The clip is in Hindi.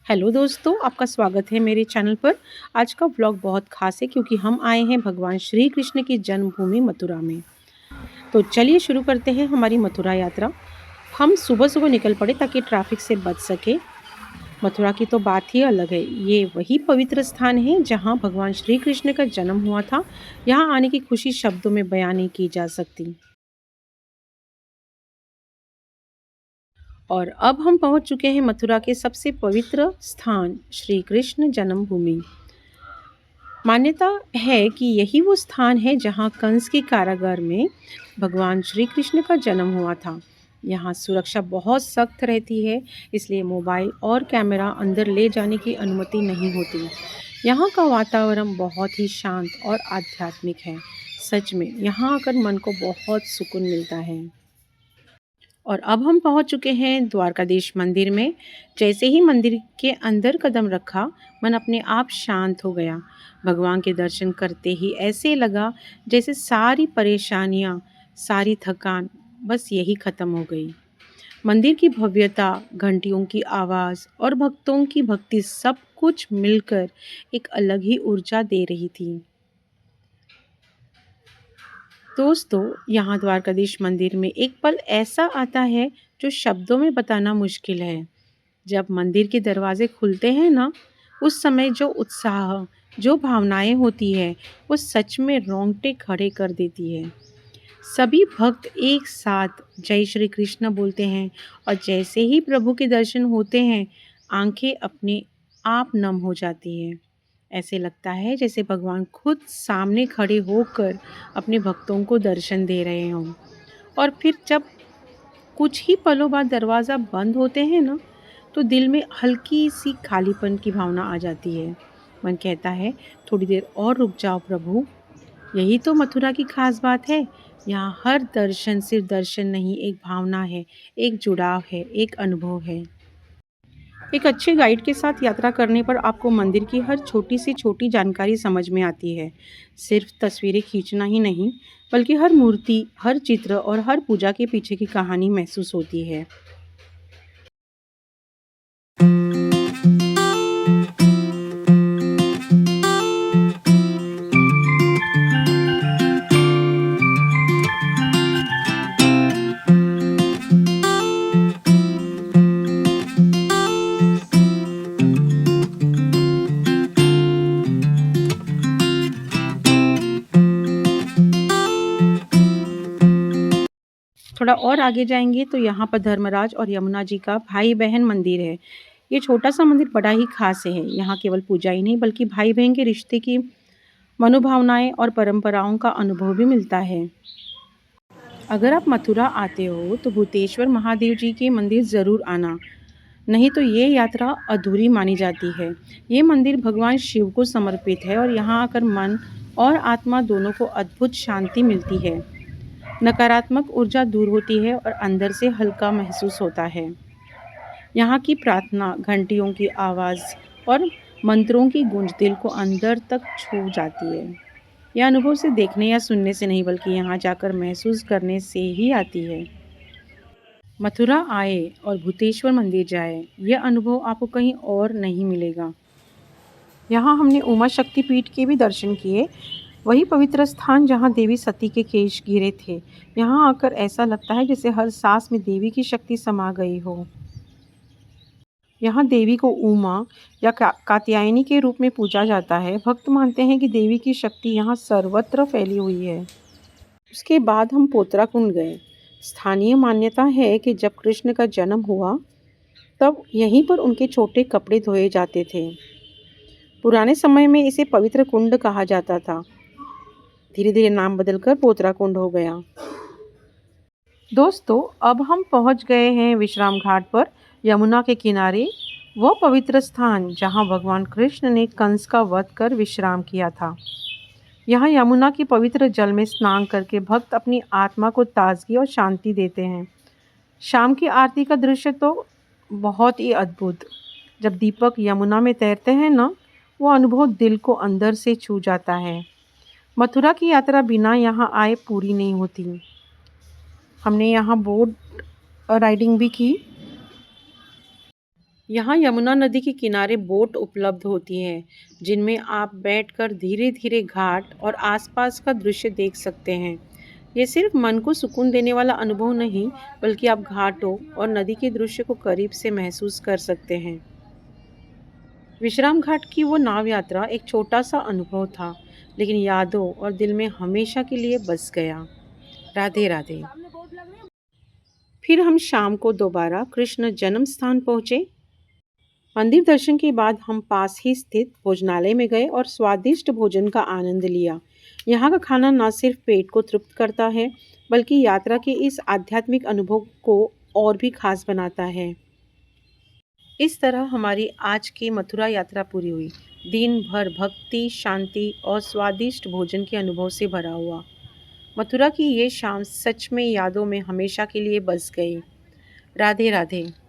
हेलो दोस्तों, आपका स्वागत है मेरे चैनल पर। आज का व्लॉग बहुत खास है क्योंकि हम आए हैं भगवान श्री कृष्ण की जन्मभूमि मथुरा में। तो चलिए शुरू करते हैं हमारी मथुरा यात्रा। हम सुबह-सुबह निकल पड़े ताकि ट्रैफिक से बच सके। मथुरा की तो बात ही अलग है। ये वही पवित्र स्थान है जहाँ भगवान श्री कृष्ण का जन्म हुआ था। यहाँ आने की खुशी शब्दों में बयां नहीं की जा सकती। और अब हम पहुंच चुके हैं मथुरा के सबसे पवित्र स्थान श्री कृष्ण जन्मभूमि। मान्यता है कि यही वो स्थान है जहाँ कंस के कारागार में भगवान श्री कृष्ण का जन्म हुआ था। यहाँ सुरक्षा बहुत सख्त रहती है, इसलिए मोबाइल और कैमरा अंदर ले जाने की अनुमति नहीं होती। यहाँ का वातावरण बहुत ही शांत और आध्यात्मिक है। सच में यहाँ आकर मन को बहुत सुकून मिलता है। और अब हम पहुंच चुके हैं द्वारकाधीश मंदिर में। जैसे ही मंदिर के अंदर कदम रखा, मन अपने आप शांत हो गया। भगवान के दर्शन करते ही ऐसे लगा जैसे सारी परेशानियां, सारी थकान बस यही खत्म हो गई। मंदिर की भव्यता, घंटियों की आवाज़ और भक्तों की भक्ति सब कुछ मिलकर एक अलग ही ऊर्जा दे रही थी। दोस्तों, यहाँ द्वारकाधीश मंदिर में एक पल ऐसा आता है जो शब्दों में बताना मुश्किल है। जब मंदिर के दरवाजे खुलते हैं ना, उस समय जो उत्साह, जो भावनाएं होती है, वो सच में रोंगटे खड़े कर देती है। सभी भक्त एक साथ जय श्री कृष्ण बोलते हैं और जैसे ही प्रभु के दर्शन होते हैं, आंखें अपने आप नम हो जाती हैं। ऐसे लगता है जैसे भगवान खुद सामने खड़े होकर अपने भक्तों को दर्शन दे रहे हों। और फिर जब कुछ ही पलों बाद दरवाज़ा बंद होते हैं ना, तो दिल में हल्की सी खालीपन की भावना आ जाती है। मन कहता है, थोड़ी देर और रुक जाओ प्रभु। यही तो मथुरा की खास बात है। यहाँ हर दर्शन सिर्फ दर्शन नहीं, एक भावना है, एक जुड़ाव है, एक अनुभव है। एक अच्छे गाइड के साथ यात्रा करने पर आपको मंदिर की हर छोटी से छोटी जानकारी समझ में आती है। सिर्फ तस्वीरें खींचना ही नहीं, बल्कि हर मूर्ति, हर चित्र और हर पूजा के पीछे की कहानी महसूस होती है। थोड़ा और आगे जाएंगे तो यहाँ पर धर्मराज और यमुना जी का भाई बहन मंदिर है। ये छोटा सा मंदिर बड़ा ही खास है। यहाँ केवल पूजा ही नहीं, बल्कि भाई बहन के रिश्ते की मनोभावनाएं और परंपराओं का अनुभव भी मिलता है। अगर आप मथुरा आते हो तो भूतेश्वर महादेव जी के मंदिर ज़रूर आना, नहीं तो ये यात्रा अधूरी मानी जाती है। ये मंदिर भगवान शिव को समर्पित है और यहाँ आकर मन और आत्मा दोनों को अद्भुत शांति मिलती है। नकारात्मक ऊर्जा दूर होती है और अंदर से हल्का महसूस होता है। यहाँ की प्रार्थना, घंटियों की आवाज़ और मंत्रों की गूंज दिल को अंदर तक छू जाती है। यह अनुभव से देखने या सुनने से नहीं, बल्कि यहाँ जाकर महसूस करने से ही आती है। मथुरा आए और भूतेश्वर मंदिर जाए, यह अनुभव आपको कहीं और नहीं मिलेगा। यहाँ हमने उमा शक्ति पीठ के भी दर्शन किए, वही पवित्र स्थान जहाँ देवी सती के केश गिरे थे। यहाँ आकर ऐसा लगता है जैसे हर सांस में देवी की शक्ति समा गई हो। यहाँ देवी को उमा या कात्यायनी के रूप में पूजा जाता है। भक्त मानते हैं कि देवी की शक्ति यहाँ सर्वत्र फैली हुई है। उसके बाद हम पोतरा कुंड गए। स्थानीय मान्यता है कि जब कृष्ण का जन्म हुआ, तब यहीं पर उनके छोटे कपड़े धोए जाते थे। पुराने समय में इसे पवित्र कुंड कहा जाता था। धीरे धीरे नाम बदलकर पोतरा कुंड हो गया। दोस्तों, अब हम पहुंच गए हैं विश्राम घाट पर, यमुना के किनारे, वो पवित्र स्थान जहां भगवान कृष्ण ने कंस का वध कर विश्राम किया था। यहाँ यमुना की पवित्र जल में स्नान करके भक्त अपनी आत्मा को ताजगी और शांति देते हैं। शाम की आरती का दृश्य तो बहुत ही अद्भुत। जब दीपक यमुना में तैरते हैं ना, वो अनुभव दिल को अंदर से छू जाता है। मथुरा की यात्रा बिना यहाँ आए पूरी नहीं होती। हमने यहाँ बोट राइडिंग भी की। यहाँ यमुना नदी के किनारे बोट उपलब्ध होती हैं, जिनमें आप बैठकर धीरे-धीरे घाट और आसपास का दृश्य देख सकते हैं। ये सिर्फ मन को सुकून देने वाला अनुभव नहीं, बल्कि आप घाटों और नदी के दृश्य को करीब से महसूस कर सकते हैं। विश्राम घाट की वो नाव यात्रा एक छोटा-सा अनुभव था, लेकिन यादों और दिल में हमेशा के लिए बस गया। राधे राधे। फिर हम शाम को दोबारा कृष्ण जन्म स्थान पहुँचे। मंदिर दर्शन के बाद हम पास ही स्थित भोजनालय में गए और स्वादिष्ट भोजन का आनंद लिया। यहाँ का खाना न सिर्फ पेट को तृप्त करता है, बल्कि यात्रा के इस आध्यात्मिक अनुभव को और भी खास बनाता है। इस तरह हमारी आज की मथुरा यात्रा पूरी हुई। दिन भर भक्ति, शांति और स्वादिष्ट भोजन के अनुभव से भरा हुआ। मथुरा की ये शाम सच में यादों में हमेशा के लिए बस गई। राधे राधे।